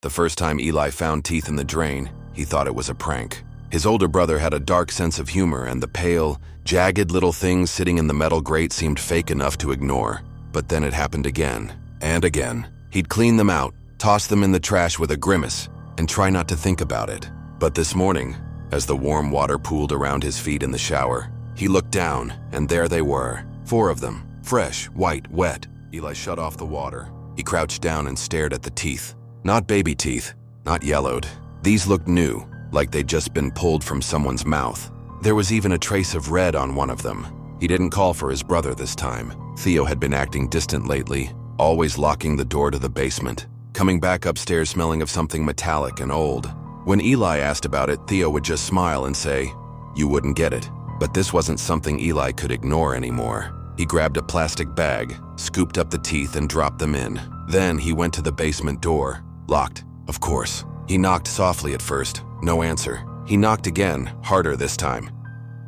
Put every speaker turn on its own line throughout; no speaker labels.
The first time Eli found teeth in the drain, he thought it was a prank. His older brother had a dark sense of humor, and the pale, jagged little things sitting in the metal grate seemed fake enough to ignore. But then it happened again, and again. He'd clean them out, toss them in the trash with a grimace, and try not to think about it. But this morning, as the warm water pooled around his feet in the shower, he looked down, and there they were. 4 of them, fresh, white, wet. Eli shut off the water. He crouched down and stared at the teeth. Not baby teeth, not yellowed. These looked new, like they'd just been pulled from someone's mouth. There was even a trace of red on one of them. He didn't call for his brother this time. Theo had been acting distant lately, always locking the door to the basement, coming back upstairs smelling of something metallic and old. When Eli asked about it, Theo would just smile and say, "You wouldn't get it." But this wasn't something Eli could ignore anymore. He grabbed a plastic bag, scooped up the teeth and dropped them in. Then he went to the basement door. Locked, of course. He knocked softly at first, no answer. He knocked again, harder this time.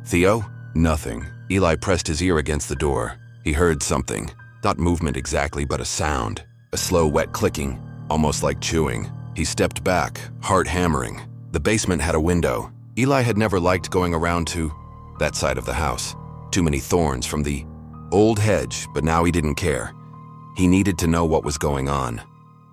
"Theo?" Nothing. Eli pressed his ear against the door. He heard something. Not movement exactly, but a sound. A slow, wet clicking, almost like chewing. He stepped back, heart hammering. The basement had a window. Eli had never liked going around to that side of the house. Too many thorns from the old hedge, but now he didn't care. He needed to know what was going on.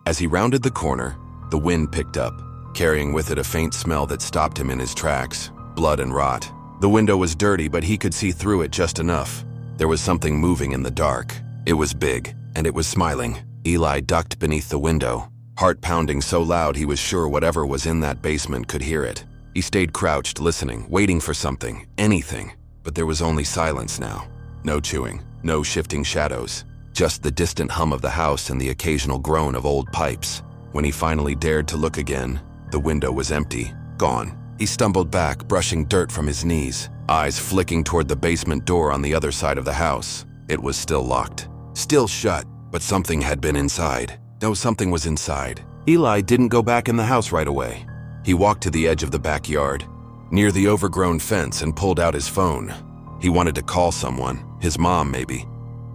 As he rounded the corner, the wind picked up, carrying with it a faint smell that stopped him in his tracks. Blood and rot. The window was dirty, but he could see through it just enough. There was something moving in the dark. It was big, and it was smiling. Eli ducked beneath the window, heart pounding so loud he was sure whatever was in that basement could hear it. He stayed crouched, listening, waiting for something, anything. But there was only silence now. No chewing, no shifting shadows. Just the distant hum of the house and the occasional groan of old pipes. When he finally dared to look again, the window was empty, gone. He stumbled back, brushing dirt from his knees, eyes flicking toward the basement door on the other side of the house. It was still locked, still shut, but something had been inside. No, something was inside. Eli didn't go back in the house right away. He walked to the edge of the backyard, near the overgrown fence, and pulled out his phone. He wanted to call someone, his mom maybe,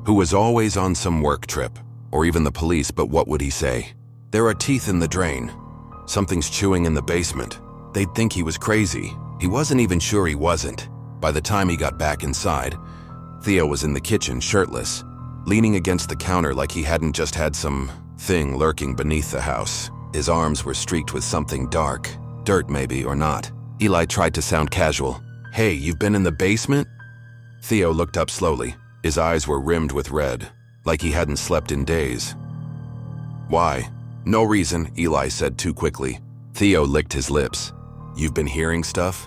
who was always on some work trip, or even the police, but what would he say? There are teeth in the drain. Something's chewing in the basement. They'd think he was crazy. He wasn't even sure he wasn't. By the time he got back inside, Theo was in the kitchen, shirtless, leaning against the counter like he hadn't just had some thing lurking beneath the house. His arms were streaked with something dark. Dirt maybe, or not. Eli tried to sound casual. "Hey, you've been in the basement?" Theo looked up slowly. His eyes were rimmed with red, like he hadn't slept in days. "Why?" "No reason," Eli said too quickly. Theo licked his lips. "You've been hearing stuff?"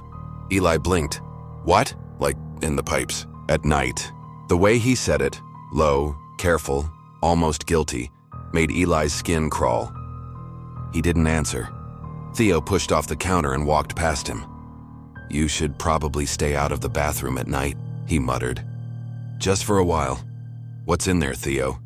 Eli blinked. "What?" "Like in the pipes. At night." The way he said it, low, careful, almost guilty, made Eli's skin crawl. He didn't answer. Theo pushed off the counter and walked past him. "You should probably stay out of the bathroom at night," he muttered. "Just for a while." "What's in there, Theo?"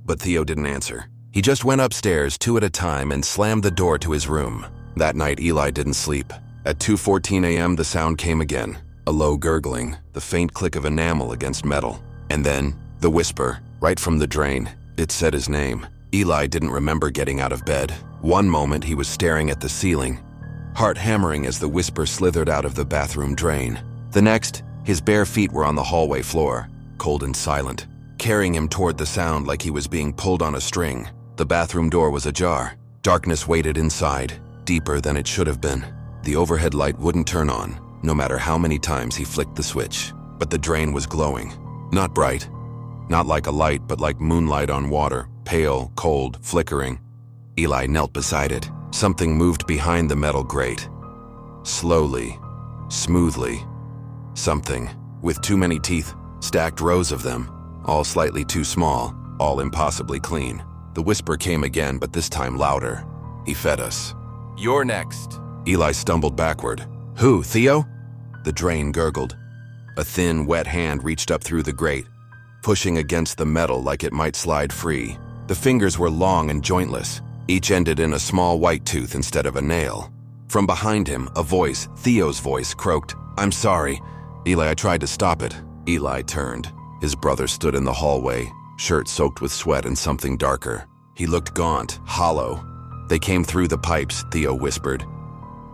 But Theo didn't answer. He just went upstairs 2 at a time and slammed the door to his room. That night, Eli didn't sleep. At 2:14 a.m., the sound came again. A low gurgling, the faint click of enamel against metal. And then, the whisper, right from the drain. It said his name. Eli didn't remember getting out of bed. One moment, he was staring at the ceiling, heart hammering as the whisper slithered out of the bathroom drain. The next, his bare feet were on the hallway floor, cold and silent, carrying him toward the sound like he was being pulled on a string. The bathroom door was ajar. Darkness waited inside, deeper than it should have been. The overhead light wouldn't turn on, no matter how many times he flicked the switch. But the drain was glowing. Not bright. Not like a light, but like moonlight on water, pale, cold, flickering. Eli knelt beside it. Something moved behind the metal grate. Slowly, smoothly. Something, with too many teeth, stacked rows of them, all slightly too small, all impossibly clean. The whisper came again, but this time louder. "He fed us." "You're next." Eli stumbled backward. "Who, Theo?" The drain gurgled. A thin, wet hand reached up through the grate, pushing against the metal like it might slide free. The fingers were long and jointless. Each ended in a small white tooth instead of a nail. From behind him, a voice, Theo's voice, croaked, "I'm sorry." Eli tried to stop it. Eli turned. His brother stood in the hallway, shirt soaked with sweat and something darker. He looked gaunt, hollow. They came through the pipes, Theo whispered.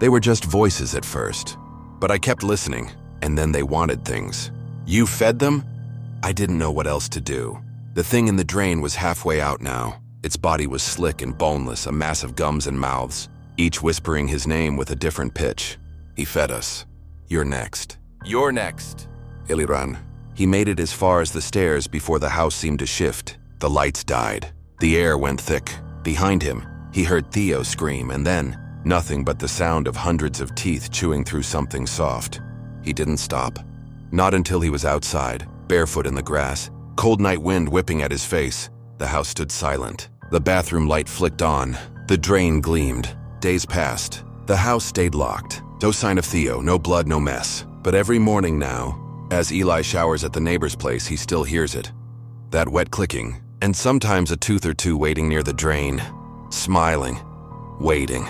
They were just voices at first. But I kept listening, and then they wanted things. You fed them? I didn't know what else to do. The thing in the drain was halfway out now. Its body was slick and boneless, a mass of gums and mouths, each whispering his name with a different pitch. He fed us. You're next.
You're next.
Iliran. He made it as far as the stairs before the house seemed to shift. The lights died. The air went thick. Behind him, he heard Theo scream, and then nothing but the sound of hundreds of teeth chewing through something soft. He didn't stop. Not until he was outside, barefoot in the grass, cold night wind whipping at his face. The house stood silent. The bathroom light flicked on. The drain gleamed. Days passed. The house stayed locked. No sign of Theo, no blood, no mess. But every morning now, as Eli showers at the neighbor's place, he still hears it. That wet clicking, and sometimes a tooth or two waiting near the drain. Smiling. Waiting.